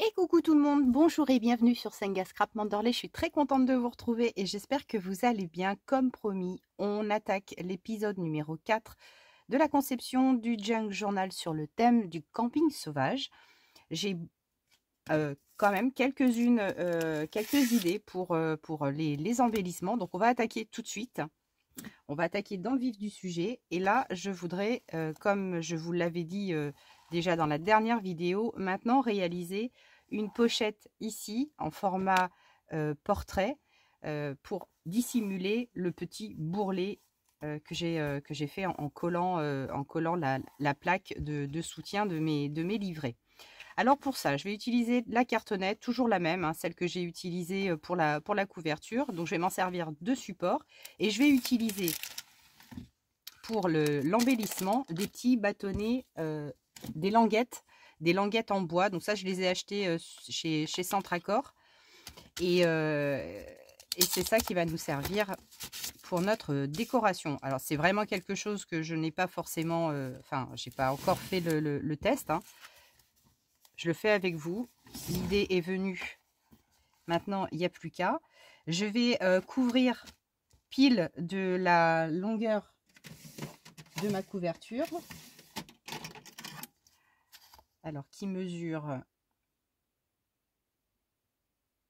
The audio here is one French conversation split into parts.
Et coucou tout le monde, bonjour et bienvenue sur Senga Scrap Manderley. Je suis très contente de vous retrouver et j'espère que vous allez bien. Comme promis, on attaque l'épisode numéro 4 de la conception du Junk Journal sur le thème du camping sauvage. J'ai quand même quelques idées pour les embellissements. Donc on va attaquer tout de suite. On va attaquer dans le vif du sujet. Et là, je voudrais, comme je vous l'avais dit déjà dans la dernière vidéo, maintenant réaliser une pochette ici en format portrait pour dissimuler le petit bourrelet que j'ai fait en collant la plaque de soutien de mes livrets. Alors pour ça, je vais utiliser la cartonnette, toujours la même, hein, celle que j'ai utilisée pour la couverture. Donc je vais m'en servir de support et je vais utiliser pour l'embellissement des petits bâtonnets, des languettes en bois. Donc ça, je les ai achetées chez Centracor et c'est ça qui va nous servir pour notre décoration. Alors c'est vraiment quelque chose que je n'ai pas forcément, enfin j'ai pas encore fait le test, hein. Je le fais avec vous. L'idée est venue. Maintenant, il n'y a plus qu'à. Je vais couvrir pile de la longueur de ma couverture. Alors, qui mesure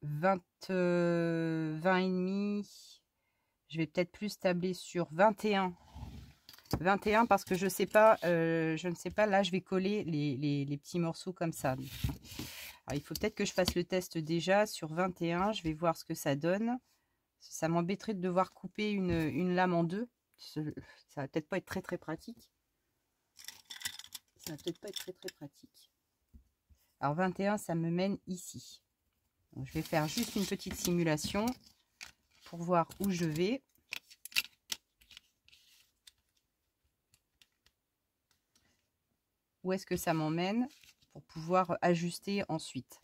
20 et demi. Je vais peut-être plus tabler sur 21. 21 parce que je ne sais pas, là je vais coller les petits morceaux comme ça. Alors, il faut peut-être que je fasse le test déjà sur 21, je vais voir ce que ça donne. Ça m'embêterait de devoir couper une lame en deux, ça va peut-être pas être très pratique. Alors 21, ça me mène ici. Donc, je vais faire juste une petite simulation pour voir où je vais. Où est-ce que ça m'emmène pour pouvoir ajuster ensuite.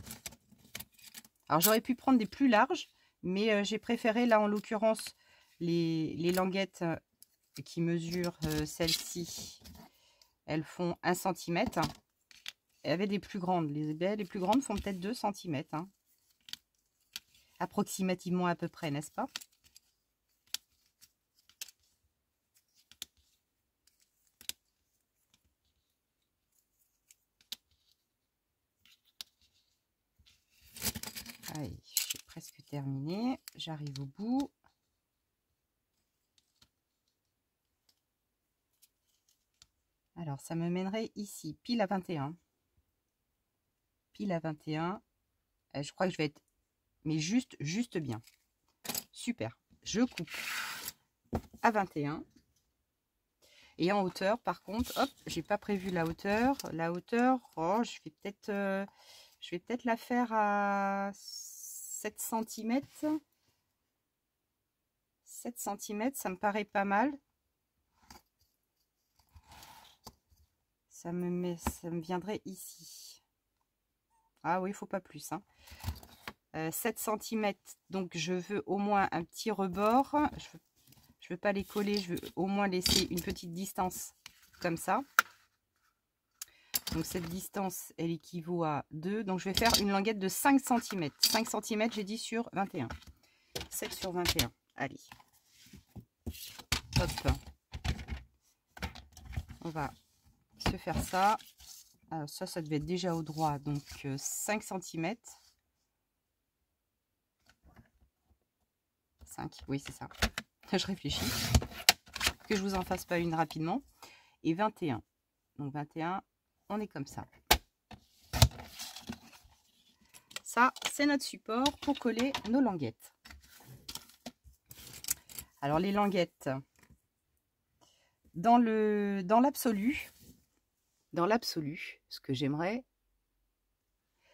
Alors j'aurais pu prendre des plus larges, mais j'ai préféré là en l'occurrence les languettes qui mesurent celles-ci. Elles font 1 cm. Il y avait des plus grandes. Les plus grandes font peut-être 2 cm. Hein. Approximativement à peu près, n'est-ce pas? Allez, j'ai presque terminé. J'arrive au bout. Alors, ça me mènerait ici, pile à 21. Pile à 21. Je crois que je vais être... Mais juste bien. Super. Je coupe à 21. Et en hauteur, par contre, hop, j'ai pas prévu la hauteur. La hauteur, oh, je vais peut-être la faire à 7 cm. 7 cm, ça me paraît pas mal. Ça me viendrait ici. Ah oui, il faut pas plus. Hein. 7 cm, donc je veux au moins un petit rebord. Je veux pas les coller, je veux au moins laisser une petite distance comme ça. Donc cette distance, elle équivaut à 2. Donc je vais faire une languette de 5 cm. 5 cm, j'ai dit sur 21. 7 sur 21. Allez. Hop. On va se faire ça. Alors ça devait être déjà au droit. Donc 5 cm. 5, oui c'est ça. Je réfléchis. Que je vous en fasse pas une rapidement. Et 21. Donc 21, on est comme ça. Ça, c'est notre support pour coller nos languettes. Alors les languettes, dans l'absolu, ce que j'aimerais,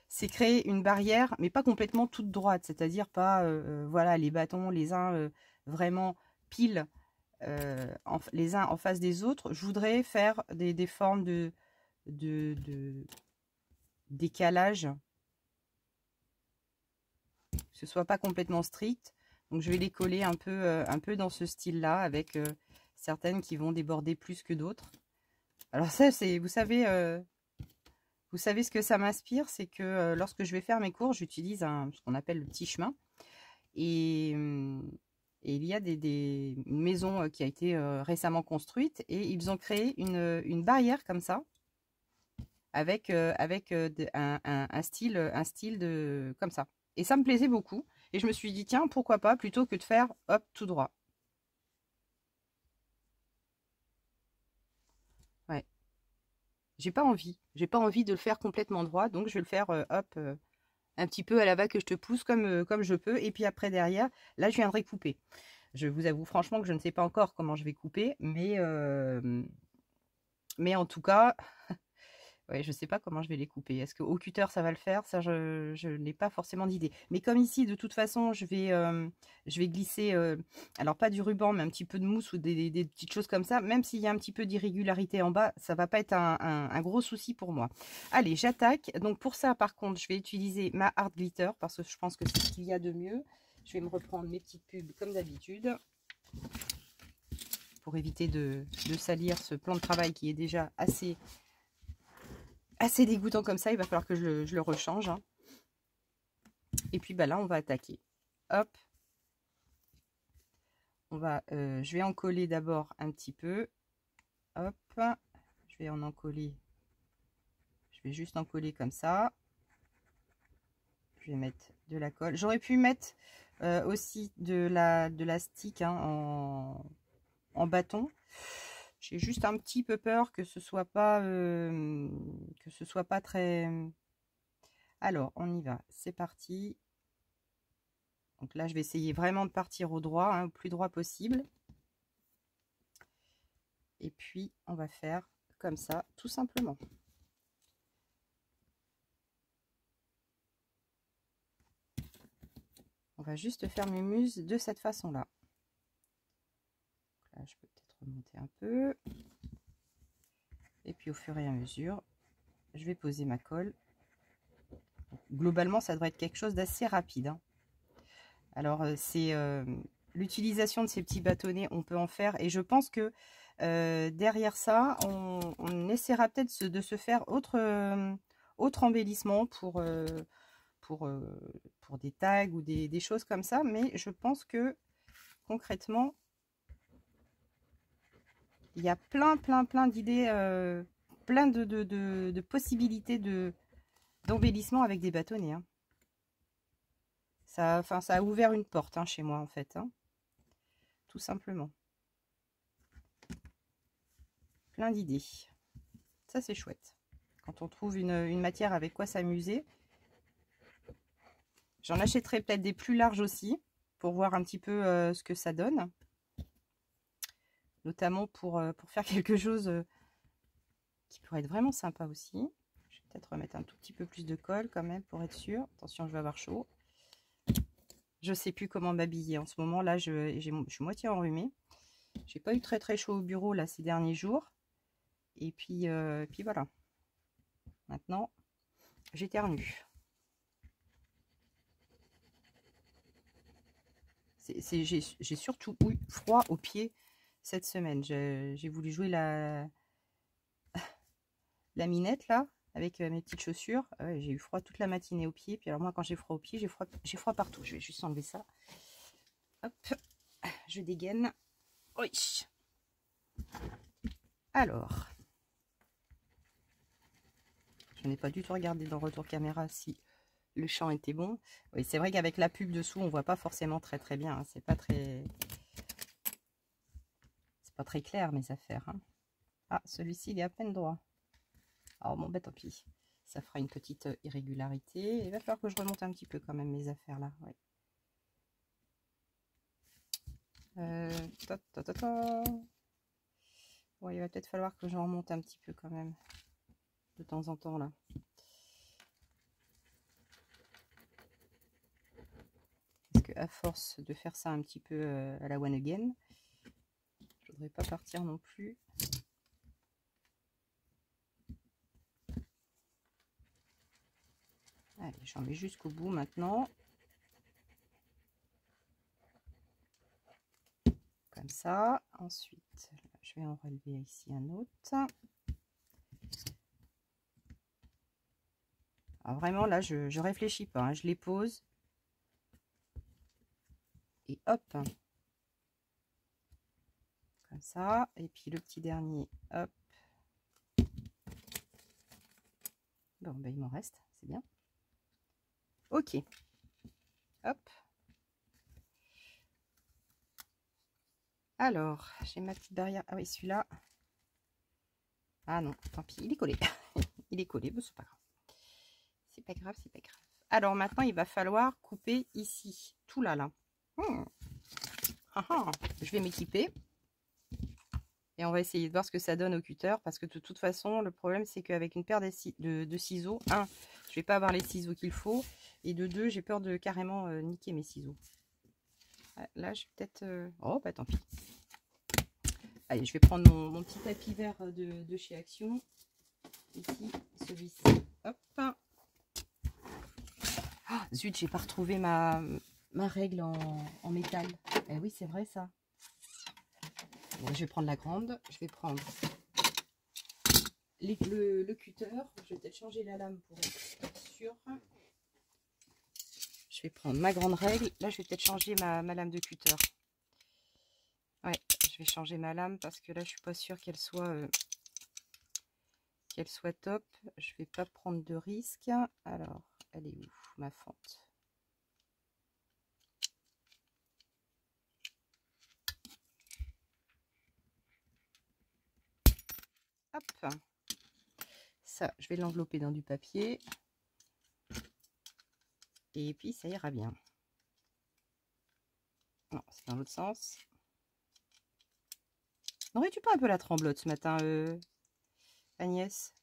c'est créer une barrière, mais pas complètement toute droite, c'est-à-dire pas, voilà, les bâtons, les uns vraiment pile, les uns en face des autres. Je voudrais faire des formes de décalage, que ce soit pas complètement strict. Donc je vais les coller un peu dans ce style-là, avec certaines qui vont déborder plus que d'autres. Alors ça, c'est, vous savez Vous savez ce que ça m'inspire, c'est que lorsque je vais faire mes cours, j'utilise ce qu'on appelle le petit chemin. Et il y a une maison qui a été récemment construite et ils ont créé une barrière comme ça avec, un style comme ça. Et ça me plaisait beaucoup. Et je me suis dit, tiens, pourquoi pas, plutôt que de faire, hop, tout droit. Ouais. J'ai pas envie. J'ai pas envie de le faire complètement droit. Donc, je vais le faire, hop, un petit peu à la va que je te pousse comme je peux. Et puis après, derrière, là, je viendrai couper. Je vous avoue franchement que je ne sais pas encore comment je vais couper. Mais en tout cas, ouais, je ne sais pas comment je vais les couper. Est-ce qu'au cutter, ça va le faire? Ça, je n'ai pas forcément d'idée. Mais comme ici, de toute façon, je vais glisser, alors pas du ruban, mais un petit peu de mousse ou des petites choses comme ça. Même s'il y a un petit peu d'irrégularité en bas, ça ne va pas être un gros souci pour moi. Allez, j'attaque. Donc pour ça, par contre, je vais utiliser ma Art Glitter parce que je pense que c'est ce qu'il y a de mieux. Je vais me reprendre mes petites pubs comme d'habitude pour éviter de salir ce plan de travail qui est déjà assez dégoûtant comme ça. Il va falloir que je le rechange. Hein. Et puis bah là, on va attaquer. Hop. Je vais en coller d'abord un petit peu. Hop. Je vais en coller. Je vais juste en coller comme ça. Je vais mettre de la colle. J'aurais pu mettre aussi de la stick hein, en bâton. J'ai juste un petit peu peur que ce soit pas très. Alors, on y va. C'est parti. Donc là, je vais essayer vraiment de partir au droit, hein, au plus droit possible. Et puis, on va faire comme ça, tout simplement. On va juste faire mes muses de cette façon-là. Là, je peux peut-être remonter un peu. Et puis, au fur et à mesure, je vais poser ma colle. Donc, globalement, ça devrait être quelque chose d'assez rapide. Hein. Alors, c'est l'utilisation de ces petits bâtonnets, on peut en faire. Et je pense que derrière ça, on essaiera peut-être de se faire autre embellissement pour des tags ou des choses comme ça. Mais je pense que concrètement, il y a plein d'idées, plein de possibilités d'embellissement avec des bâtonnets. Hein. Ça a ouvert une porte hein, chez moi en fait. Hein. Tout simplement. Plein d'idées. Ça c'est chouette. Quand on trouve une matière avec quoi s'amuser. J'en achèterai peut-être des plus larges aussi. Pour voir un petit peu ce que ça donne. Notamment pour faire quelque chose qui pourrait être vraiment sympa aussi. Je vais peut-être remettre un tout petit peu plus de colle quand même pour être sûr. Attention, je vais avoir chaud. Je sais plus comment m'habiller en ce moment. Là, je suis moitié enrhumée. J'ai pas eu très chaud au bureau là ces derniers jours. Et puis voilà. Maintenant, j'éternue. J'ai surtout eu froid aux pieds cette semaine. J'ai voulu jouer la minette là avec mes petites chaussures. J'ai eu froid toute la matinée aux pieds. Puis alors moi quand j'ai froid aux pieds, j'ai froid partout. Je vais juste enlever ça. Hop, je dégaine. Oui. Alors, je n'ai pas du tout regardé dans le retour caméra si le champ était bon. Oui, c'est vrai qu'avec la pub dessous, on voit pas forcément très bien. Hein. C'est pas très clair mes affaires. Hein. Ah, celui-ci il est à peine droit. Alors bon, bah tant pis. Ça fera une petite irrégularité. Il va falloir que je remonte un petit peu quand même mes affaires là. Ouais. Bon, il va peut-être falloir que j'en remonte un petit peu quand même. De temps en temps là. Parce que à force de faire ça un petit peu à la one again, je voudrais pas partir non plus. Allez, j'en vais jusqu'au bout maintenant. Comme ça. Ensuite, je vais en relever ici un autre. Alors vraiment, là, je réfléchis pas. Hein. Je les pose. Et hop. Comme ça. Et puis le petit dernier, hop. Bon, ben, il m'en reste. C'est bien. Ok. Hop. Alors, j'ai ma petite barrière. Ah oui, celui-là. Ah non, tant pis, il est collé. Il est collé, mais c'est pas grave. C'est pas grave, c'est pas grave. Alors maintenant, il va falloir couper ici. Tout là, là. Je vais m'équiper. Et on va essayer de voir ce que ça donne au cutter. Parce que de toute façon, le problème, c'est qu'avec une paire de ciseaux, je vais pas avoir les ciseaux qu'il faut. Et de deux, j'ai peur de carrément niquer mes ciseaux. Là, je vais peut-être... Oh, bah tant pis. Allez, je vais prendre mon petit tapis vert de chez Action. Ici, celui-ci. Hop. Oh, zut, j'ai pas retrouvé ma règle en métal. Eh oui, c'est vrai ça. Bon, je vais prendre la grande. Je vais prendre le cutter. Je vais peut-être changer la lame pour être sûre. Je vais prendre ma grande règle. Là, je vais peut-être changer ma lame de cutter. Ouais, je vais changer ma lame parce que là, je suis pas sûre qu'elle soit top. Je vais pas prendre de risque. Alors, elle est où ma fente? Hop. Ça, je vais l'envelopper dans du papier. Et puis, ça ira bien. Non, c'est dans l'autre sens. N'aurais-tu pas un peu la tremblote ce matin, Agnès?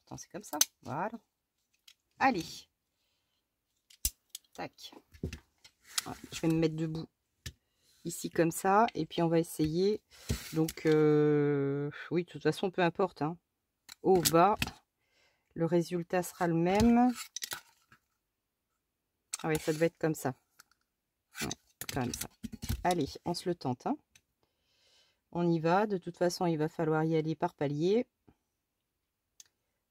Attends, c'est comme ça. Voilà. Allez. Tac. Voilà, je vais me mettre debout ici comme ça. Et puis, on va essayer. Donc, oui, de toute façon, peu importe. Hein. Haut, bas. Le résultat sera le même. Ah oui, ça devait être comme ça. Ouais, comme ça. Allez, on se le tente. Hein. On y va. De toute façon, il va falloir y aller par palier.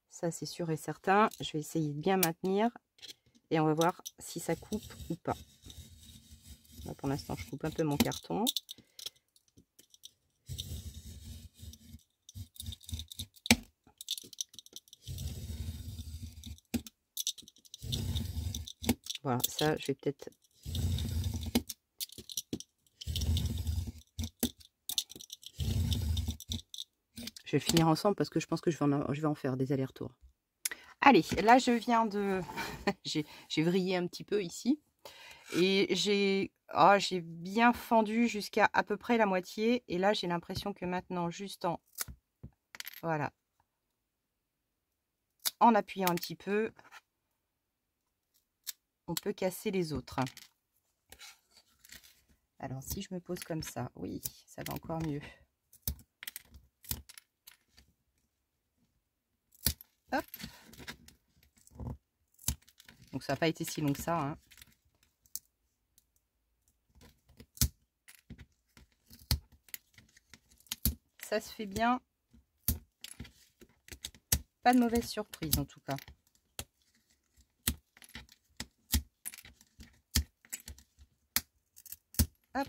Ça, c'est sûr et certain. Je vais essayer de bien maintenir. Et on va voir si ça coupe ou pas. Là, pour l'instant, je coupe un peu mon carton. Voilà, ça, je vais peut-être... Je vais finir ensemble parce que je pense que je vais en faire des allers-retours. Allez, là, je viens de... j'ai vrillé un petit peu ici. Et j'ai bien fendu jusqu'à à peu près la moitié. Et là, j'ai l'impression que maintenant, juste en... Voilà. En appuyant un petit peu, on peut casser les autres. Alors, si je me pose comme ça, oui, ça va encore mieux. Hop. Donc, ça n'a pas été si long que ça. Hein. Ça se fait bien. Pas de mauvaise surprise, en tout cas. Hop.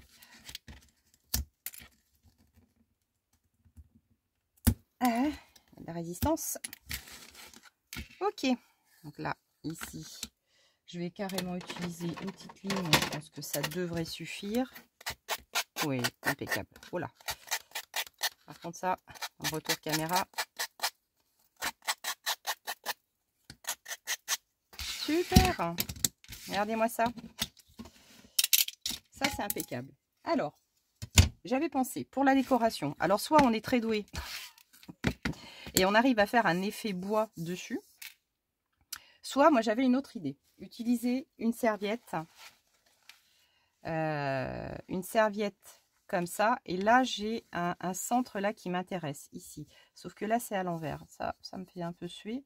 Ah, la résistance. Ok. Donc là, ici, je vais carrément utiliser une petite ligne. Je pense que ça devrait suffire. Oui, impeccable. Voilà. Par contre, ça, en retour caméra. Super. Regardez-moi ça. Ça, c'est impeccable. Alors, j'avais pensé pour la décoration. Alors, soit on est très doué et on arrive à faire un effet bois dessus. Soit, moi, j'avais une autre idée. Utiliser une serviette. Une serviette comme ça. Et là, j'ai un centre là qui m'intéresse, ici. Sauf que là, c'est à l'envers. Ça me fait un peu suer.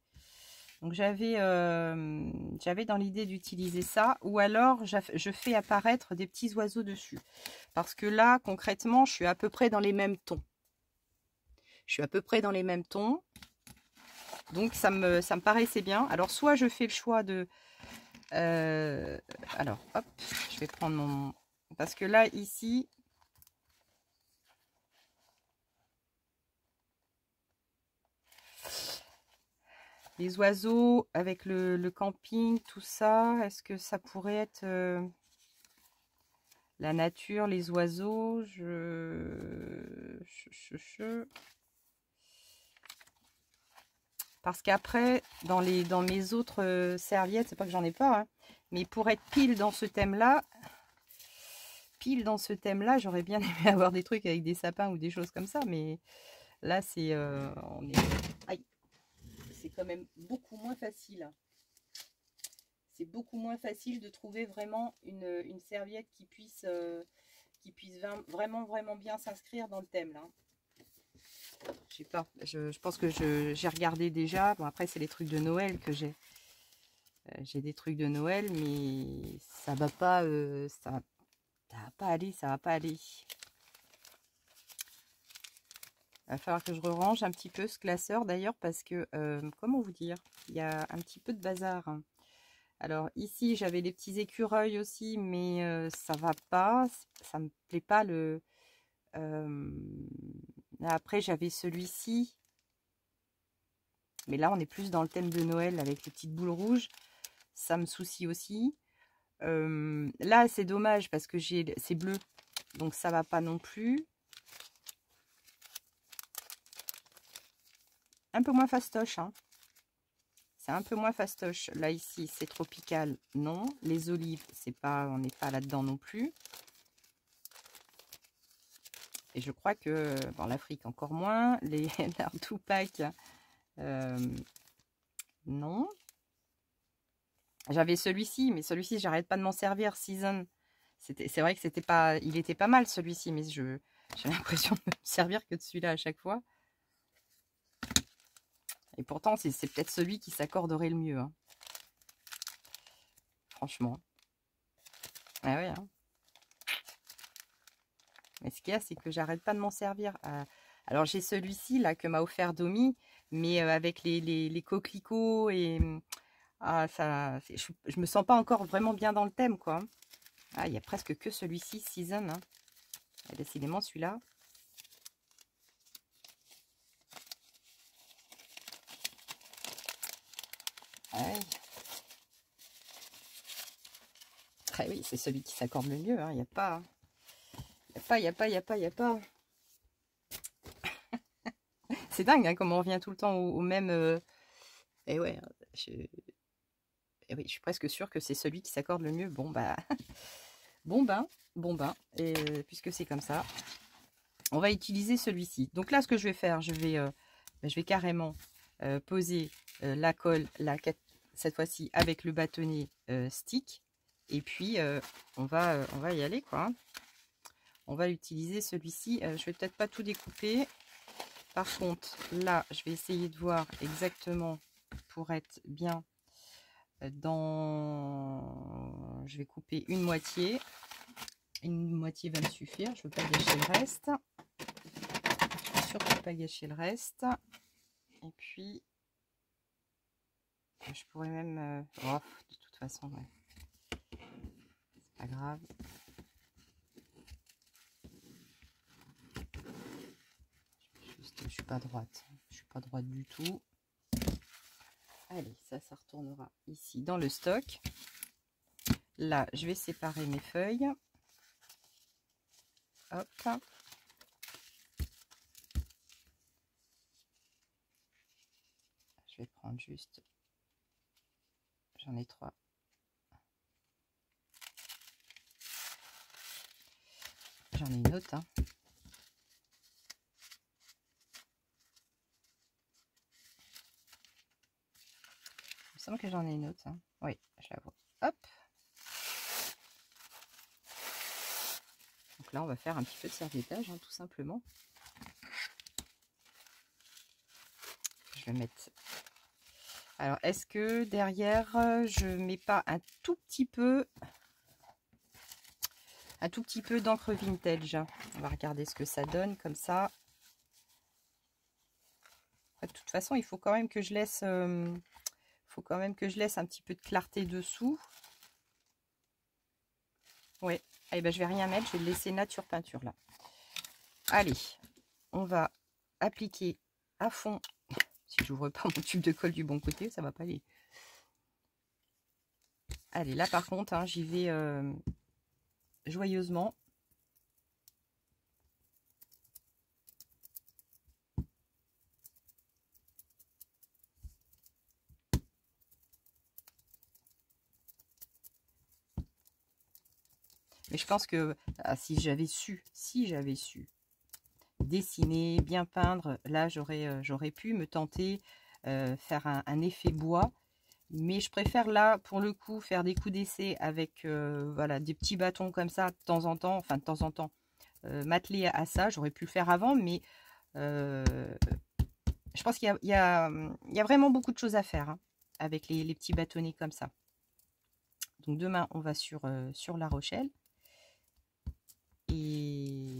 Donc, j'avais dans l'idée d'utiliser ça. Ou alors, je fais apparaître des petits oiseaux dessus. Parce que là, concrètement, je suis à peu près dans les mêmes tons. Je suis à peu près dans les mêmes tons. Donc ça me paraissait bien. Alors soit je fais le choix de... alors hop, je vais prendre mon... Parce que là, ici... Les oiseaux avec le camping, tout ça, est-ce que ça pourrait être la nature, les oiseaux? Parce qu'après, dans mes autres serviettes, c'est pas que j'en ai pas, hein, mais pour être pile dans ce thème-là, j'aurais bien aimé avoir des trucs avec des sapins ou des choses comme ça, mais là, c'est aïe, c'est quand même beaucoup moins facile. C'est beaucoup moins facile de trouver vraiment une serviette qui puisse vraiment bien s'inscrire dans le thème là. Je sais pas, je pense que j'ai regardé déjà. Bon, après, c'est les trucs de Noël que j'ai. J'ai des trucs de Noël, mais ça va pas, ça va pas aller, ça va pas aller. Il va falloir que je range un petit peu ce classeur d'ailleurs parce que, comment vous dire, il y a un petit peu de bazar. Alors ici, j'avais des petits écureuils aussi, mais ça va pas, ça me plaît pas le... Après, j'avais celui-ci. Mais là, on est plus dans le thème de Noël avec les petites boules rouges. Ça me soucie aussi. Là, c'est dommage parce que c'est bleu. Donc, ça va pas non plus. Un peu moins fastoche. Hein. C'est un peu moins fastoche. Là, ici, c'est tropical. Non. Les olives, c'est pas, on n'est pas là-dedans non plus. Et je crois que, bon, l'Afrique encore moins. L'art Tupac, non. J'avais celui-ci, mais celui-ci, j'arrête pas de m'en servir. Season. C'est vrai que c'était pas, il était pas mal celui-ci, mais j'ai l'impression de me servir que de celui-là à chaque fois. Et pourtant, c'est peut-être celui qui s'accorderait le mieux. Hein. Franchement. Ah ouais. Hein. Mais ce qu'il y a, c'est que j'arrête pas de m'en servir. Alors, j'ai celui-ci là que m'a offert Domi, mais avec les coquelicots et ça, je me sens pas encore vraiment bien dans le thème, quoi. Ah, il y a presque que celui-ci, Season. Hein. Et décidément, celui-là. Ouais. Ah oui, c'est celui qui s'accorde le mieux. Il n'y a pas... Il n'y a pas. C'est dingue hein, comment on revient tout le temps au même... Et ouais, oui, je suis presque sûre que c'est celui qui s'accorde le mieux. Bon, bah... bon, ben. Et puisque c'est comme ça, on va utiliser celui-ci. Donc là, ce que je vais faire, je vais carrément poser la colle, cette fois-ci, avec le bâtonnet stick. Et puis, on va y aller, quoi. On va utiliser celui-ci. Je vais peut-être pas tout découper. Par contre, là, je vais essayer de voir exactement pour être bien dans... Je vais couper une moitié. Une moitié va me suffire. Je ne veux pas gâcher le reste. Je ne veux surtout pas gâcher le reste. Et puis, je pourrais même... Oh, de toute façon, ouais. C'est pas grave. Je suis pas droite. Je suis pas droite du tout. Allez, ça retournera ici dans le stock. Là, je vais séparer mes feuilles. Hop. Je vais prendre juste... J'en ai 3. J'en ai une autre. Hein. Il me semble que j'en ai une autre. Hein. Oui, je la vois. Hop. Donc là, on va faire un petit peu de serviettage, hein, tout simplement. Je vais mettre... Alors, est-ce que derrière, je mets pas un tout petit peu d'encre vintage? On va regarder ce que ça donne comme ça. De toute façon, il faut quand même que je laisse, un petit peu de clarté dessous. Ouais. Allez, ben, je vais rien mettre, je vais le laisser nature peinture là. Allez, on va appliquer à fond. Si j'ouvre pas mon tube de colle du bon côté, ça va pas aller. Allez, là par contre, hein, j'y vais joyeusement. Mais je pense que si j'avais su dessiner, bien peindre, là j'aurais pu me tenter, faire un effet bois. Mais je préfère là, pour le coup, faire des coups d'essai avec voilà, des petits bâtons comme ça de temps en temps, enfin de temps en temps, m'atteler à ça. J'aurais pu le faire avant, mais je pense qu'il y a vraiment beaucoup de choses à faire, hein, avec les petits bâtonnets comme ça. Donc demain, on va sur La Rochelle. Et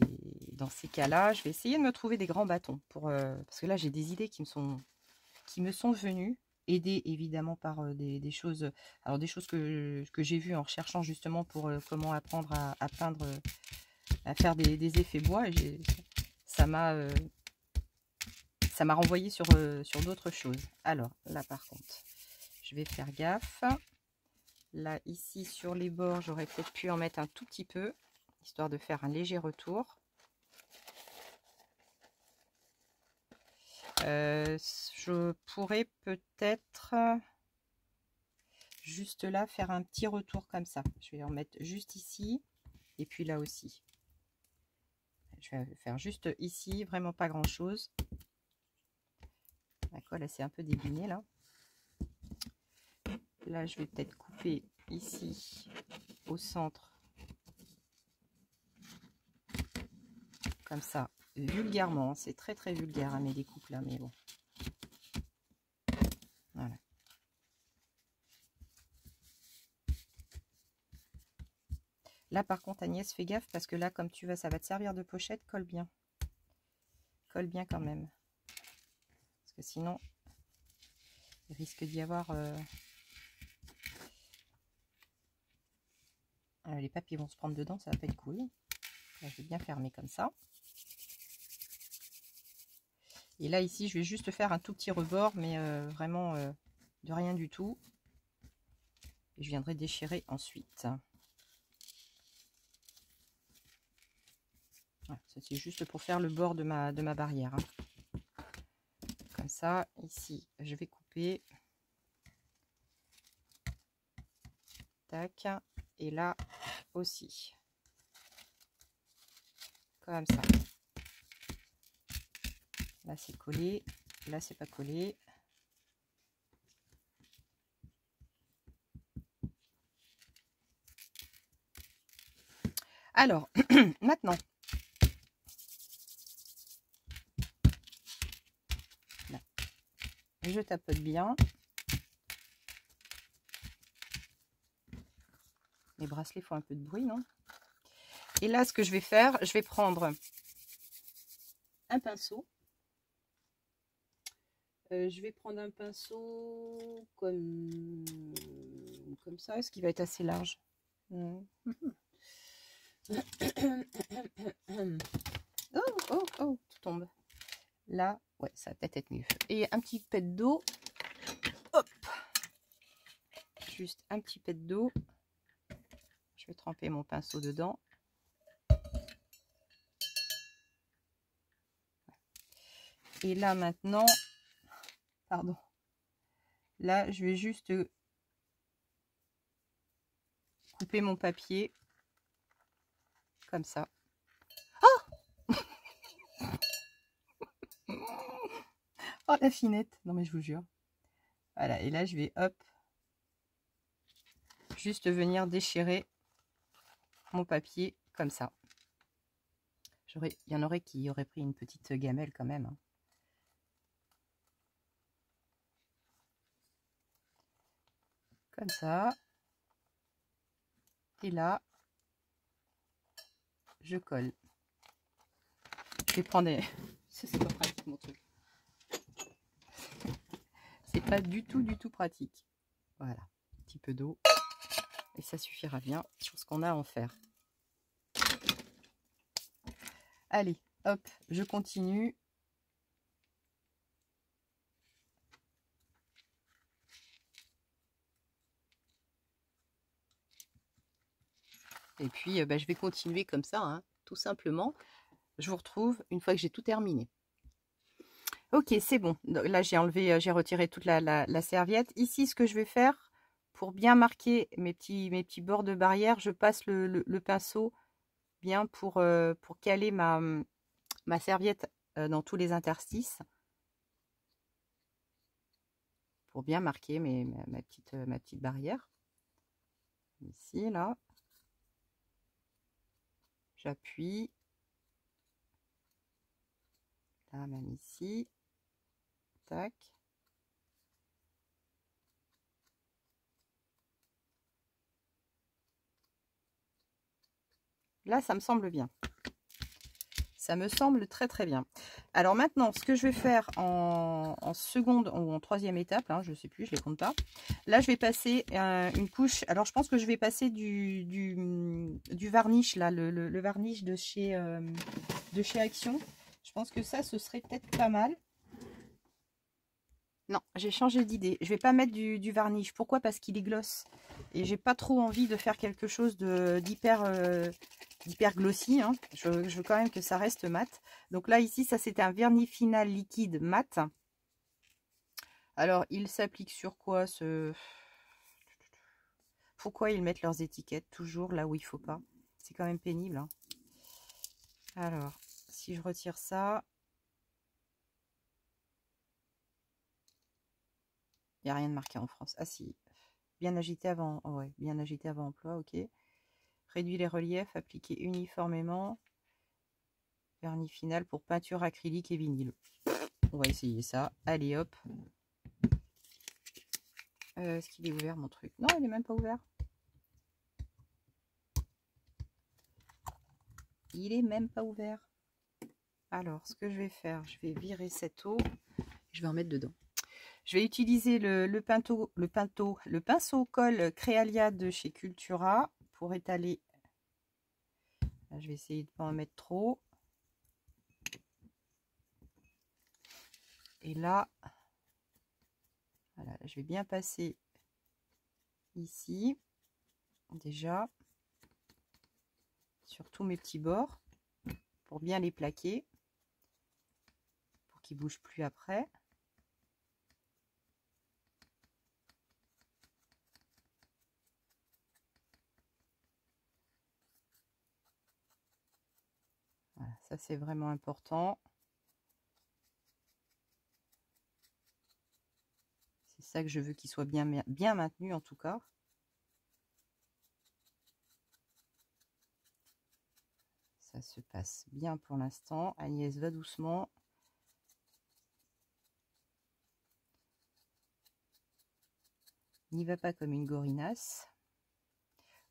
dans ces cas-là, je vais essayer de me trouver des grands bâtons. Parce que là, j'ai des idées qui me sont venues. Aidées évidemment par des choses, alors des choses que j'ai vues en recherchant justement pour comment apprendre à peindre, à faire des effets bois. Et ça m'a renvoyé sur d'autres choses. Alors là par contre, je vais faire gaffe. Là ici sur les bords, j'aurais peut-être pu en mettre un tout petit peu, histoire de faire un léger retour. Je pourrais peut-être juste là faire un petit retour comme ça. Je vais en mettre juste ici et puis là aussi. Je vais faire juste ici, vraiment pas grand chose. La colle, elle s'est un peu débinée là. Là, je vais peut-être couper ici au centre comme ça, vulgairement. C'est très très vulgaire à mes découpes là, mais bon. Voilà. Là par contre Agnès, fais gaffe parce que là comme tu vois ça va te servir de pochette, colle bien. Colle bien quand même. Parce que sinon il risque d'y avoir... les papiers vont se prendre dedans, ça va pas être cool. Là, je vais bien fermer comme ça. Et là ici je vais juste faire un tout petit rebord, mais vraiment de rien du tout. Et je viendrai déchirer ensuite. Voilà, ça c'est juste pour faire le bord de ma barrière, hein. Comme ça, ici je vais couper. Tac. Et là aussi. Comme ça. Là c'est collé. Là c'est pas collé. Alors, maintenant. Là. Je tapote bien. Les bracelets font un peu de bruit, non? Et là, ce que je vais faire, je vais prendre un pinceau. Je vais prendre un pinceau comme ça, ce qui va être assez large. Oh, tout tombe. Là, ouais, ça va peut-être être mieux. Et un petit pet d'eau. Hop! Juste un petit pet d'eau. Je vais tremper mon pinceau dedans. Et là, maintenant, pardon. Là, je vais juste couper mon papier comme ça. Oh! Oh, la finette! Non, mais je vous jure. Voilà, et là, je vais, hop, juste venir déchirer mon papier comme ça. Il y en aurait qui auraient pris une petite gamelle quand même, hein. Comme ça. Et là, je colle. Je vais prendre... C'est pas pratique mon truc. c'est pas du tout pratique. Voilà, un petit peu d'eau et ça suffira bien pour ce qu'on a à en faire. Allez, hop, je continue. Et puis, je vais continuer comme ça, hein, tout simplement. Je vous retrouve une fois que j'ai tout terminé. Ok, c'est bon. Là, j'ai enlevé, j'ai retiré toute la serviette. Ici, ce que je vais faire, pour bien marquer mes petits bords de barrière, je passe le pinceau bien pour caler ma serviette dans tous les interstices. Pour bien marquer ma petite barrière. Ici, là. J'appuie. Là, même ici. Tac. Là, ça me semble bien. Ça me semble très bien. Alors maintenant, ce que je vais faire en seconde ou en troisième étape, hein, je ne sais plus, je ne les compte pas. Là, je vais passer une couche. Alors, je pense que je vais passer du varnish, là, le varnish de chez Action. Je pense que ça, ce serait peut-être pas mal. Non, j'ai changé d'idée. Je vais pas mettre du varnish. Pourquoi? Parce qu'il est gloss. Et j'ai pas trop envie de faire quelque chose d'hyper glossy. Hein. Je veux quand même que ça reste mat. Donc là, ici, ça c'est un vernis final liquide mat. Alors, il s'applique sur quoi ce... Pourquoi ils mettent leurs étiquettes toujours là où il faut pas? C'est quand même pénible. Hein. Alors, si je retire ça... Il n'y a rien de marqué en France. Ah si, bien agité avant, oh ouais, bien agité avant emploi, ok. Réduit les reliefs, appliqué uniformément. Vernis final pour peinture acrylique et vinyle. On va essayer ça. Allez hop. Est-ce qu'il est ouvert mon truc? Non, il n'est même pas ouvert. Il est même pas ouvert. Alors, ce que je vais faire, je vais virer cette eau. Je vais en mettre dedans. Je vais utiliser le pinceau colle Créalia de chez Cultura pour étaler. Là, je vais essayer de ne pas en mettre trop. Et là, voilà, je vais bien passer ici, déjà, sur tous mes petits bords, pour bien les plaquer, pour qu'ils ne bougent plus après. Voilà, ça c'est vraiment important. C'est ça que je veux qu'il soit bien maintenu en tout cas. Ça se passe bien pour l'instant. Agnès va doucement. N'y va pas comme une gorinasse.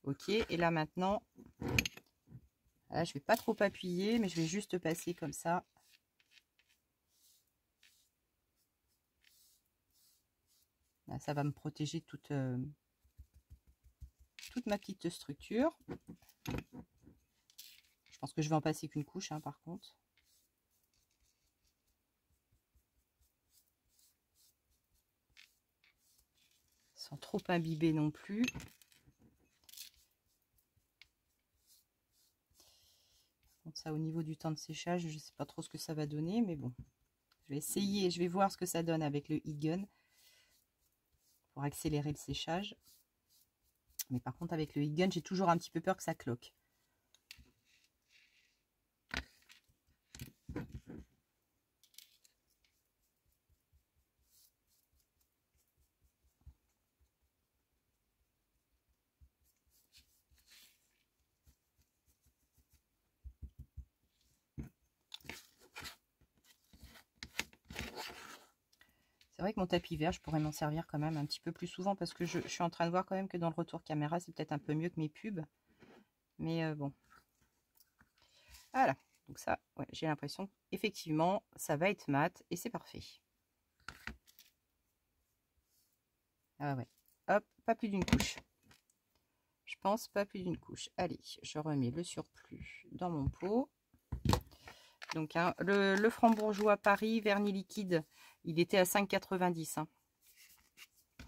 Ok, et là maintenant, là, je vais pas trop appuyer, mais je vais juste passer comme ça. Là, ça va me protéger toute ma petite structure. Je pense que je vais en passer qu'une couche, hein, par contre. Sans trop imbiber non plus. Donc ça, au niveau du temps de séchage, je ne sais pas trop ce que ça va donner, mais bon. Je vais essayer, je vais voir ce que ça donne avec le heat gun pour accélérer le séchage. Mais par contre, avec le heat gun, j'ai toujours un petit peu peur que ça cloque. C'est vrai que mon tapis vert, je pourrais m'en servir quand même un petit peu plus souvent parce que je suis en train de voir quand même que dans le retour caméra, c'est peut-être un peu mieux que mes pubs. Mais bon. Voilà. Donc ça, ouais, j'ai l'impression qu'effectivement, ça va être mat et c'est parfait. Ah ouais. Hop, pas plus d'une couche. Je pense pas plus d'une couche. Allez, je remets le surplus dans mon pot. Donc, hein, le Franc-Bourgeois Paris, vernis liquide, il était à 5,90 €. Hein.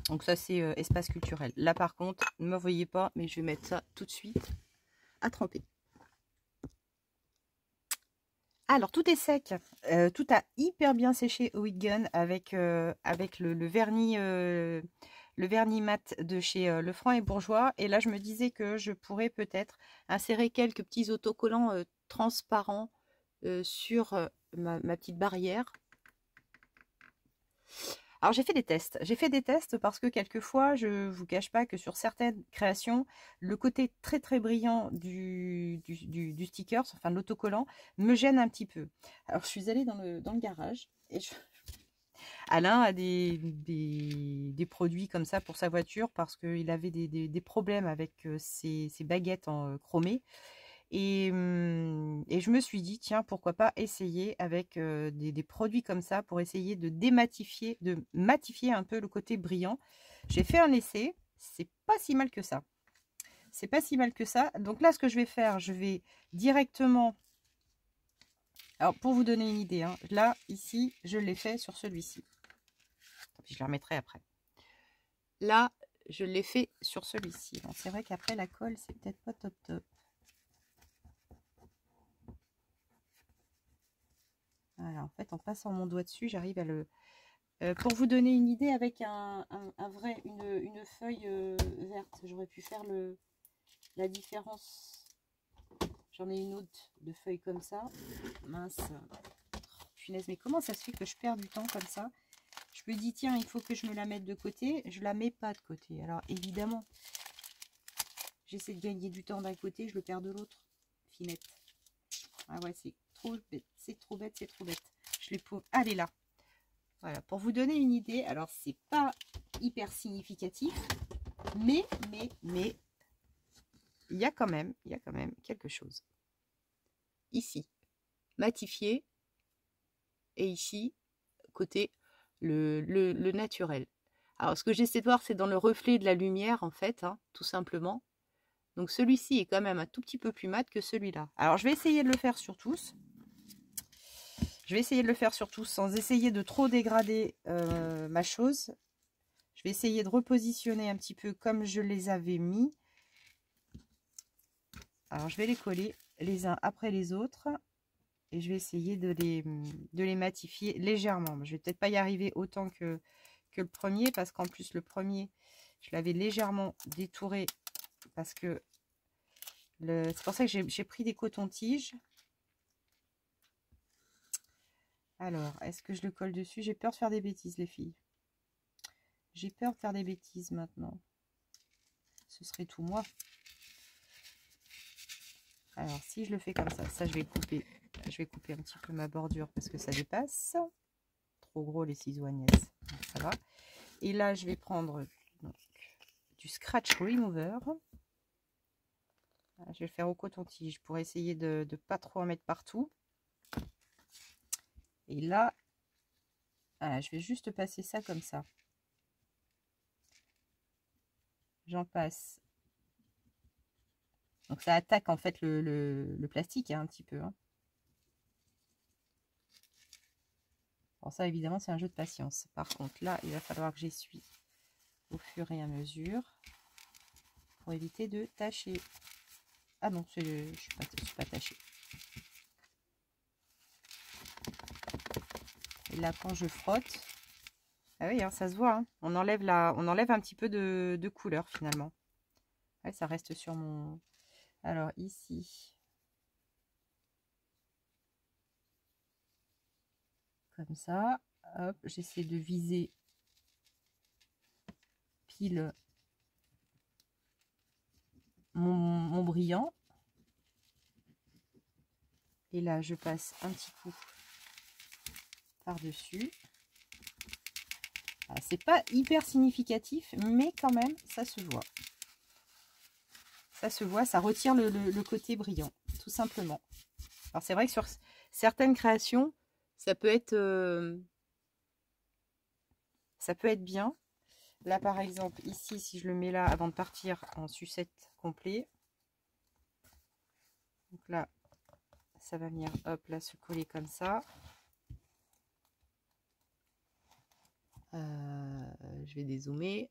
Donc ça, c'est espace culturel. Là, par contre, ne me voyez pas, mais je vais mettre ça tout de suite à tremper. Alors, tout est sec. Tout a hyper bien séché au Wigan avec le vernis... le vernis mat de chez Lefranc et Bourgeois. Et là, je me disais que je pourrais peut-être insérer quelques petits autocollants transparents sur ma petite barrière. Alors, j'ai fait des tests. J'ai fait des tests parce que quelquefois, je ne vous cache pas que sur certaines créations, le côté très très brillant du sticker, enfin de l'autocollant, me gêne un petit peu. Alors, je suis allée dans le garage et Alain a des produits comme ça pour sa voiture parce qu'il avait des problèmes avec ses baguettes en chromé. Et je me suis dit, tiens, pourquoi pas essayer avec des produits comme ça pour essayer de matifier un peu le côté brillant. J'ai fait un essai, c'est pas si mal que ça. C'est pas si mal que ça. Donc là, ce que je vais faire, je vais directement... Alors, pour vous donner une idée, hein, là, ici, je l'ai fait sur celui-ci. Je le remettrai après. Là, je l'ai fait sur celui-ci. Bon, c'est vrai qu'après, la colle, c'est peut-être pas top top. Voilà, en fait, en passant mon doigt dessus, j'arrive à le... pour vous donner une idée, avec une feuille verte, j'aurais pu faire la différence. J'en ai une autre de feuille comme ça. Mince. Oh, punaise, mais comment ça se fait que je perds du temps comme ça? Je me dis, tiens, il faut que je me la mette de côté. Je la mets pas de côté. Alors, évidemment, j'essaie de gagner du temps d'un côté, je le perds de l'autre. Finette. Ah ouais, c'est trop bête, c'est trop bête, c'est trop bête. Je l'ai pour... Allez là. Voilà, pour vous donner une idée, alors c'est pas hyper significatif, mais il y a quand même quelque chose. Ici, matifié, et ici, côté le naturel. Alors, ce que j'essaie de voir, c'est dans le reflet de la lumière, en fait, hein, tout simplement. Donc, celui-ci est quand même un tout petit peu plus mat que celui-là. Alors, je vais essayer de le faire sur tous. Je vais essayer de le faire sur tous sans essayer de trop dégrader ma chose. Je vais essayer de repositionner un petit peu comme je les avais mis. Alors, je vais les coller les uns après les autres. Et je vais essayer de les matifier légèrement. Je vais peut-être pas y arriver autant que le premier, parce qu'en plus, le premier, je l'avais légèrement détouré. Parce que c'est pour ça que j'ai pris des cotons-tiges. Alors, est-ce que je le colle dessus? J'ai peur de faire des bêtises, les filles. J'ai peur de faire des bêtises maintenant. Ce serait tout moi. Alors, si je le fais comme ça je vais couper. Je vais couper un petit peu ma bordure parce que ça dépasse. Trop gros les ciseaux Agnès. Donc, ça va. Et là, je vais prendre donc, du scratch remover. Je vais le faire au coton-tige pour essayer de ne pas trop en mettre partout. Et là, voilà, je vais juste passer ça comme ça. J'en passe. Donc ça attaque en fait le plastique hein, un petit peu. Hein. Bon, ça évidemment c'est un jeu de patience. Par contre là, il va falloir que j'essuie au fur et à mesure pour éviter de tacher. Ah non, je ne suis pas tachée. Et là, quand je frotte, ah oui, hein, ça se voit. Hein, on enlève un petit peu de couleur finalement. Ouais, ça reste sur mon... Alors ici, comme ça, hop, j'essaie de viser pile mon brillant. Et là, je passe un petit coup par-dessus. C'est pas hyper significatif, mais quand même, ça se voit. Ça se voit, ça retire le côté brillant, tout simplement. Alors, c'est vrai que sur certaines créations, ça peut être bien. Là, par exemple, ici, si je le mets là avant de partir en sucette complet, donc là, ça va venir, hop, là, se coller comme ça. Je vais dézoomer.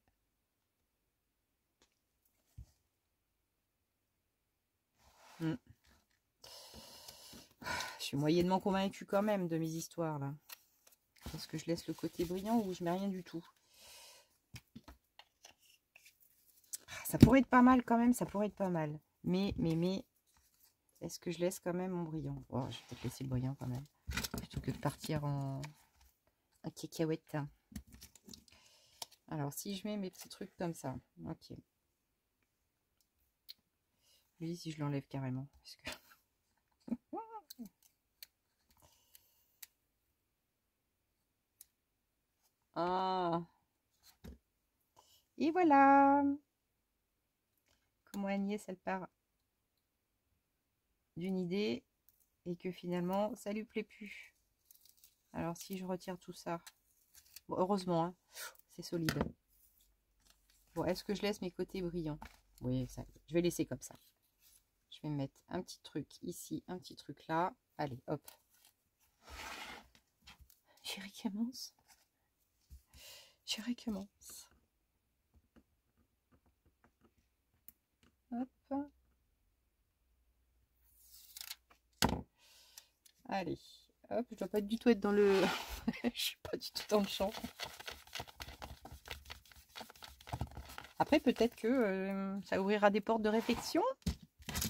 Je suis moyennement convaincue quand même de mes histoires là. Est-ce que je laisse le côté brillant ou je mets rien du tout? Ça pourrait être pas mal quand même, ça pourrait être pas mal. Mais, est-ce que je laisse quand même mon brillant? Oh, je vais peut-être laisser le brillant quand même. Plutôt que de partir en cacahuète. Alors, si je mets mes petits trucs comme ça, ok. Lui, si je l'enlève carrément. Parce que... ah. Et voilà. Comment Agnès, elle part d'une idée et que finalement, ça lui plaît plus. Alors, si je retire tout ça, bon, heureusement, hein, c'est solide. Bon, est-ce que je laisse mes côtés brillants? Oui, ça, je vais laisser comme ça. Je vais mettre un petit truc ici, un petit truc là. Allez, hop. Je recommence. Je recommence. Hop. Allez, hop, je dois pas du tout être dans le... je suis pas du tout dans le champ. Après, peut-être que ça ouvrira des portes de réflexion.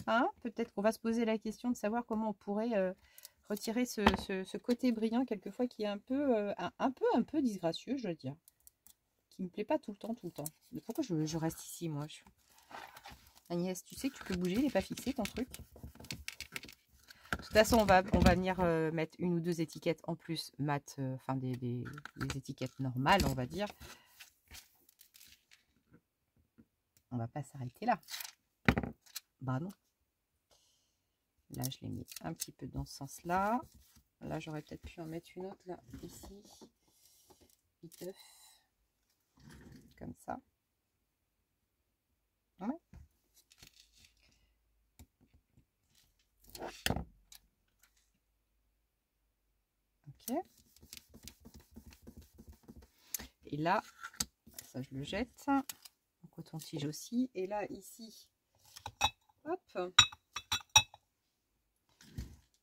Hein, peut-être qu'on va se poser la question de savoir comment on pourrait retirer ce côté brillant quelquefois qui est un peu disgracieux, je dois dire. Qui me plaît pas tout le temps. Mais pourquoi je reste ici, moi? Agnès, tu sais que tu peux bouger, il n'est pas fixé ton truc. De toute façon, on va venir mettre une ou deux étiquettes en plus mat, enfin des étiquettes normales, on va dire. On va pas s'arrêter là. Bah non. Là, je les mets un petit peu dans ce sens-là. Là, j'aurais peut-être pu en mettre une autre, là, ici. Viteuf. Comme ça. Ouais. Ok. Et là, ça, je le jette. En coton-tige aussi. Et là, ici, hop.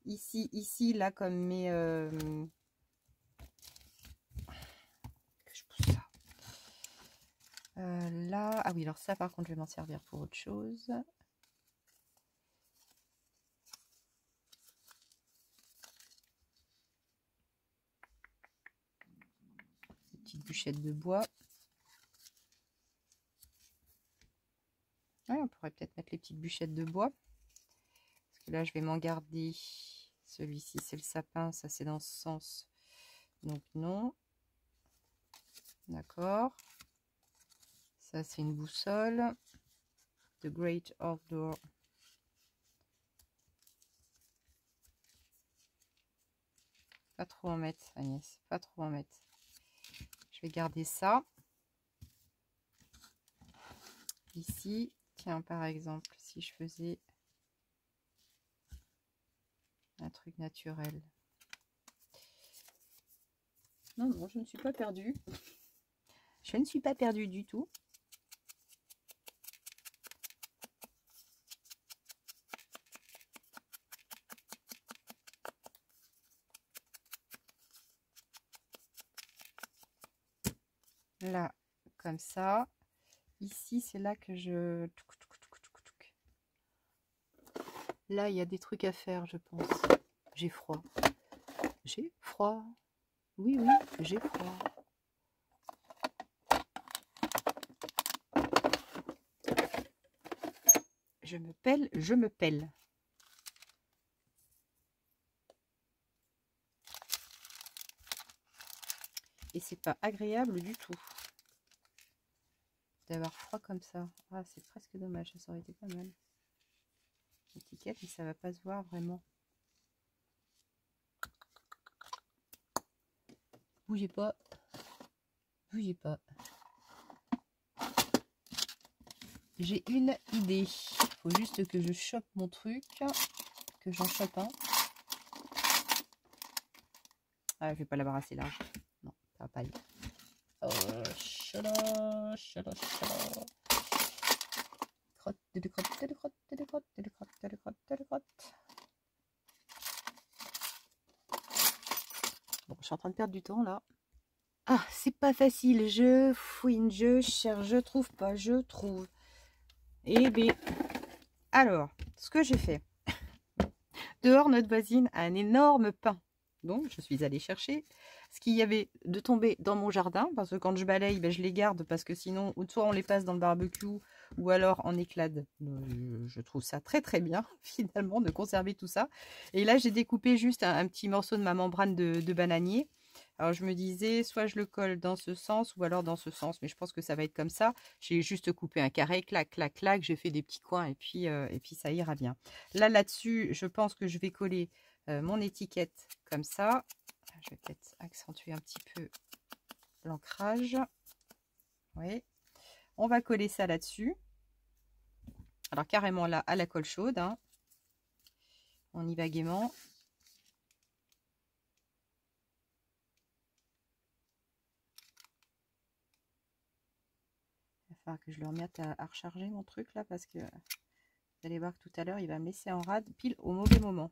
Ici, là, comme mes... je pousse ça. Là, ah oui, alors ça, par contre, je vais m'en servir pour autre chose. Une petite bûchette de bois. Ouais, on pourrait peut-être mettre les petites bûchettes de bois. Parce que là, je vais m'en garder. Celui-ci, c'est le sapin. Ça, c'est dans ce sens. Donc, non. D'accord. Ça, c'est une boussole. The Great Outdoor. Pas trop en mettre, Agnès. Pas trop en mettre. Je vais garder ça. Ici, tiens, par exemple, si je faisais un truc naturel. Non, non, je ne suis pas perdue. Je ne suis pas perdue du tout. Là, comme ça. Ici, c'est là que je... Là, il y a des trucs à faire, je pense. J'ai froid. J'ai froid. Oui, oui, j'ai froid. Je me pèle, je me pèle. Et c'est pas agréable du tout d'avoir froid comme ça. Ah, c'est presque dommage, ça aurait été pas mal. Étiquette, mais ça va pas se voir vraiment. Bougez pas. Bougez pas. J'ai une idée. Faut juste que je chope mon truc. Que j'en chope un. Ah, je vais pas la brasser là. Non, ça va pas aller. Oh, chala, chala, chala. Crotte, de crotte, de crotte, de crotte, de crotte, de crotte, de crotte. Bon, je suis en train de perdre du temps là. Ah, c'est pas facile. Je fouine, je cherche, je trouve pas, je trouve. Eh bien, alors, ce que j'ai fait. Dehors, notre voisine a un énorme pin. Donc, je suis allée chercher ce qu'il y avait de tomber dans mon jardin. Parce que quand je balaye, ben, je les garde. Parce que sinon, soit on les passe dans le barbecue ou alors en éclade. Je trouve ça très très bien, finalement, de conserver tout ça. Et là, j'ai découpé juste un petit morceau de ma membrane de bananier. Alors, je me disais, soit je le colle dans ce sens ou alors dans ce sens. Mais je pense que ça va être comme ça. J'ai juste coupé un carré, clac, clac, clac. J'ai fait des petits coins et puis ça ira bien. Là-dessus, je pense que je vais coller mon étiquette comme ça. Je vais peut-être accentuer un petit peu l'ancrage. Oui. On va coller ça là-dessus. Alors, carrément là, à la colle chaude. Hein. On y va gaiement. Il va falloir que je le remette à recharger mon truc là parce que vous allez voir que tout à l'heure, il va me laisser en rade pile au mauvais moment.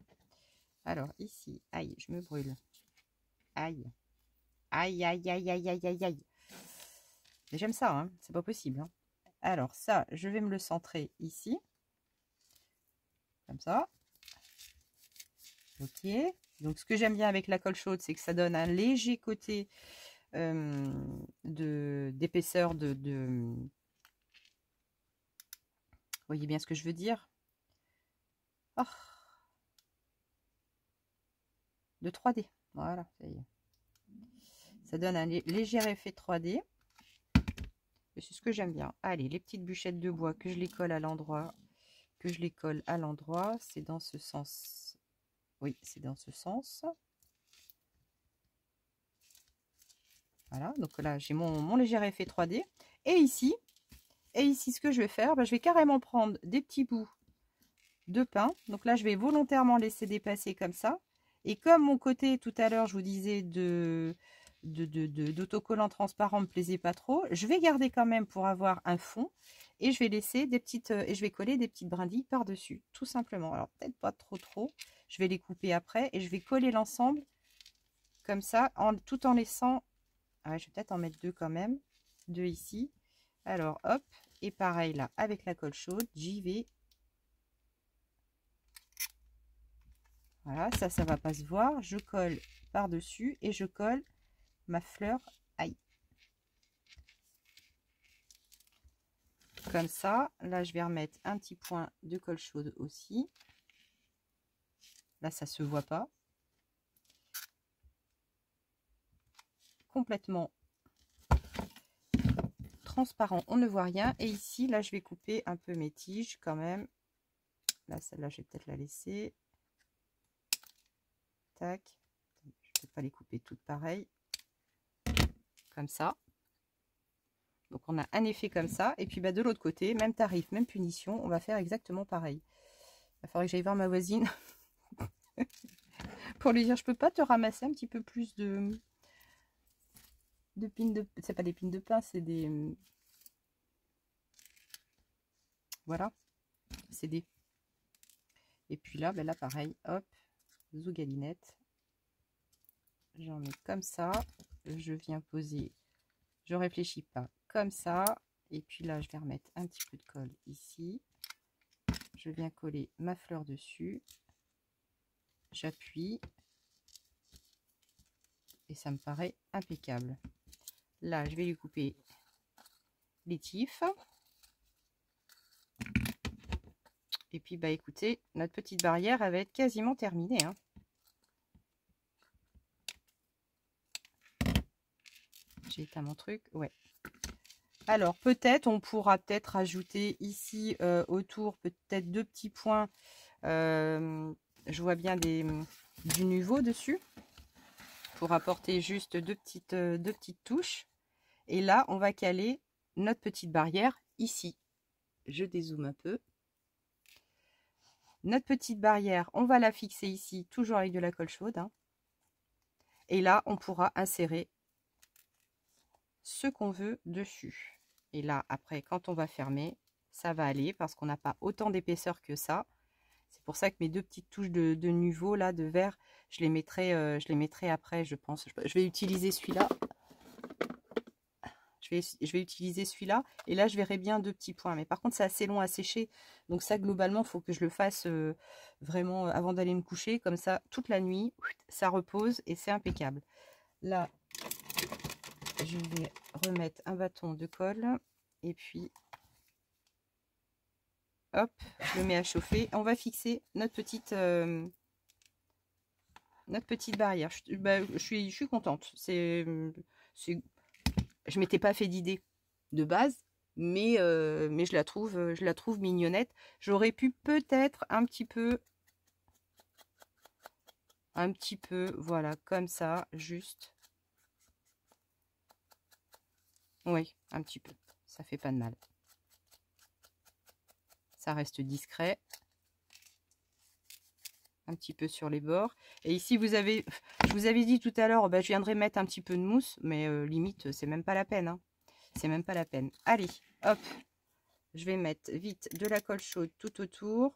Alors, ici, aïe, je me brûle. Aïe. Aïe, aïe, aïe, aïe, aïe, aïe, aïe. J'aime ça, hein, c'est pas possible. Hein. Alors, ça, je vais me le centrer ici. Comme ça. Ok. Donc, ce que j'aime bien avec la colle chaude, c'est que ça donne un léger côté d'épaisseur Vous voyez bien ce que je veux dire? Oh, de 3D. Voilà, ça y est. Ça donne un léger effet 3D. C'est ce que j'aime bien. Allez, les petites bûchettes de bois que je les colle à l'endroit. Que je les colle à l'endroit. C'est dans ce sens. Oui, c'est dans ce sens. Voilà, donc là, j'ai mon léger effet 3D. Et ici, ce que je vais faire, je vais carrément prendre des petits bouts de pain. Donc là, je vais volontairement laisser dépasser comme ça. Et comme mon côté, tout à l'heure, je vous disais, d'autocollant transparent me plaisait pas trop, je vais garder quand même pour avoir un fond. Et je vais laisser des petites... et je vais coller des petites brindilles par-dessus, tout simplement. Alors, peut-être pas trop. Je vais les couper après. Et je vais coller l'ensemble comme ça, tout en laissant... Ah, je vais peut-être en mettre deux quand même. Deux ici. Alors, hop. Et pareil, là, avec la colle chaude, j'y vais. Voilà, ça va pas se voir. Je colle par-dessus et je colle ma fleur. Aïe. Comme ça. Là, je vais remettre un petit point de colle chaude aussi. Là, ça se voit pas. Complètement transparent, on ne voit rien. Et ici, là, je vais couper un peu mes tiges quand même. Là, celle-là, je vais peut-être la laisser. Tac. Je ne vais pas les couper toutes pareilles. Comme ça. Donc, on a un effet comme ça. Et puis, de l'autre côté, même tarif, même punition, on va faire exactement pareil. Il va falloir que j'aille voir ma voisine pour lui dire, je peux pas te ramasser un petit peu plus de pines de... C'est pas des pines de pain, c'est des... Voilà. C'est des... Et puis là, là, pareil, hop, zougalinette. J'en mets comme ça. Je viens poser, je réfléchis pas, comme ça. Et puis là, je vais remettre un petit peu de colle ici. Je viens coller ma fleur dessus. J'appuie. Et ça me paraît impeccable. Là, je vais lui couper les tifs. Et puis, écoutez, notre petite barrière, elle va être quasiment terminée. Hein. J'ai éteint mon truc. Ouais. Alors, peut-être, on pourra peut-être rajouter ici, autour, peut-être deux petits points. Je vois bien du Nuvo dessus. Pour apporter juste deux petites touches. Et là, on va caler notre petite barrière ici. je dézoome un peu. Notre petite barrière, on va la fixer ici, toujours avec de la colle chaude. Hein. Et là, on pourra insérer ce qu'on veut dessus. Et là, après, quand on va fermer, ça va aller parce qu'on n'a pas autant d'épaisseur que ça. C'est pour ça que mes deux petites touches de niveau là, de verre, je les mettrai après, je pense. Je vais utiliser celui-là. Je vais utiliser celui-là. Et là, je verrai bien deux petits points. Mais par contre, c'est assez long à sécher. Donc ça, globalement, il faut que je le fasse vraiment avant d'aller me coucher. Comme ça, toute la nuit, ça repose et c'est impeccable. Là, je vais remettre un bâton de colle. Et puis, hop, je le mets à chauffer. On va fixer notre petite barrière. Je suis contente. Je m'étais pas fait d'idée de base, mais je la trouve mignonnette. J'aurais pu peut-être un petit peu, voilà, comme ça, juste. Oui, un petit peu. Ça fait pas de mal. Ça reste discret. Un petit peu sur les bords. Et ici, je vous avais dit tout à l'heure, je viendrai mettre un petit peu de mousse, mais limite, c'est même pas la peine. Hein. C'est même pas la peine. Allez, hop, je vais mettre vite de la colle chaude tout autour.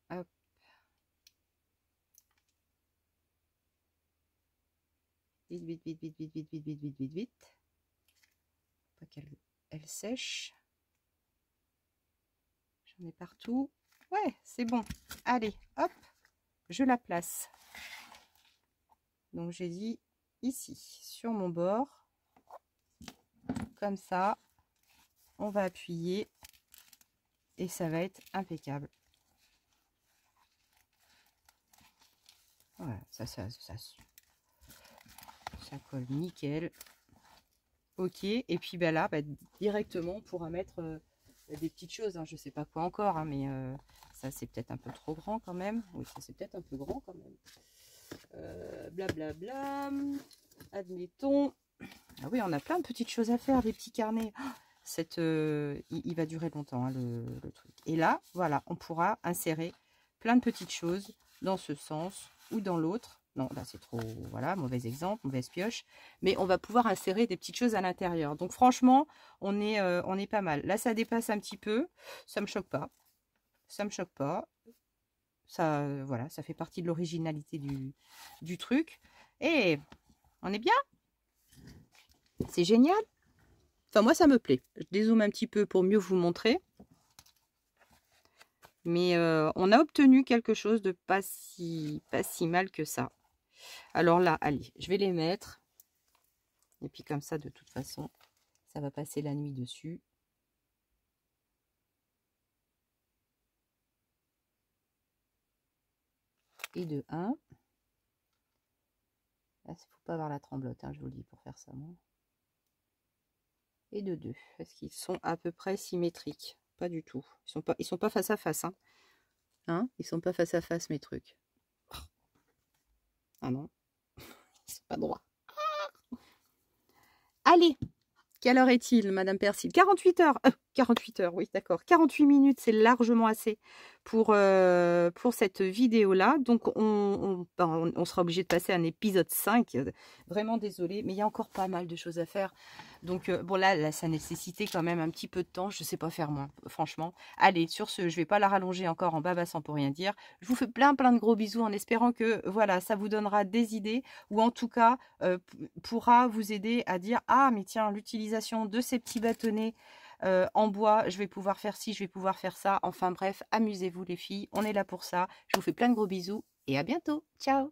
Hop. Vite, vite, vite, vite, vite, vite, vite, vite, vite, vite, vite. Pas qu'elle sèche. J'en ai partout. Ouais, c'est bon. Allez, hop, je la place. Donc j'ai dit ici, sur mon bord. Comme ça, on va appuyer et ça va être impeccable. Voilà, ça colle nickel. Ok, et puis là, directement, on pourra mettre des petites choses. Hein. Je sais pas quoi encore, hein, mais ça c'est peut-être un peu trop grand quand même. Oui, ça c'est peut-être un peu grand quand même. Blablabla. Admettons. Ah oui, on a plein de petites choses à faire, des petits carnets. Il va durer longtemps, hein, le truc. Et là, voilà, on pourra insérer plein de petites choses dans ce sens ou dans l'autre. Non, là c'est trop, voilà, mauvais exemple, mauvaise pioche. Mais on va pouvoir insérer des petites choses à l'intérieur. Donc franchement, on est pas mal. Là, ça dépasse un petit peu. Ça me choque pas. Ça me choque pas. Ça, voilà, ça fait partie de l'originalité du truc. Et on est bien. C'est génial. Enfin, moi, ça me plaît. Je dézoome un petit peu pour mieux vous montrer. Mais on a obtenu quelque chose de pas si mal que ça. Alors là, allez, je vais les mettre. Et puis comme ça, de toute façon, ça va passer la nuit dessus. Et de 1. Là, il ne faut pas avoir la tremblote, hein, je vous le dis, pour faire ça. Moi. Et de 2. Est-ce qu'ils sont à peu près symétriques? Pas du tout. Ils sont pas face à face. Hein, ils sont pas face à face, mes trucs. Ah non. C'est pas droit. Allez, quelle heure est-il, Madame Persil? 48 heures. 48 heures, oui, d'accord. 48 minutes, c'est largement assez pour cette vidéo-là. Donc, on sera obligé de passer à un épisode 5. Vraiment désolée, mais il y a encore pas mal de choses à faire. Donc, bon, là, ça nécessitait quand même un petit peu de temps. Je ne sais pas faire moins, franchement. Allez, sur ce, je ne vais pas la rallonger encore en babassant pour rien dire. Je vous fais plein de gros bisous en espérant que, voilà, ça vous donnera des idées ou en tout cas, pourra vous aider à dire « Ah, mais tiens, l'utilisation de ces petits bâtonnets en bois, je vais pouvoir faire ci, je vais pouvoir faire ça. » Enfin bref, amusez-vous les filles, on est là pour ça. Je vous fais plein de gros bisous et à bientôt. Ciao!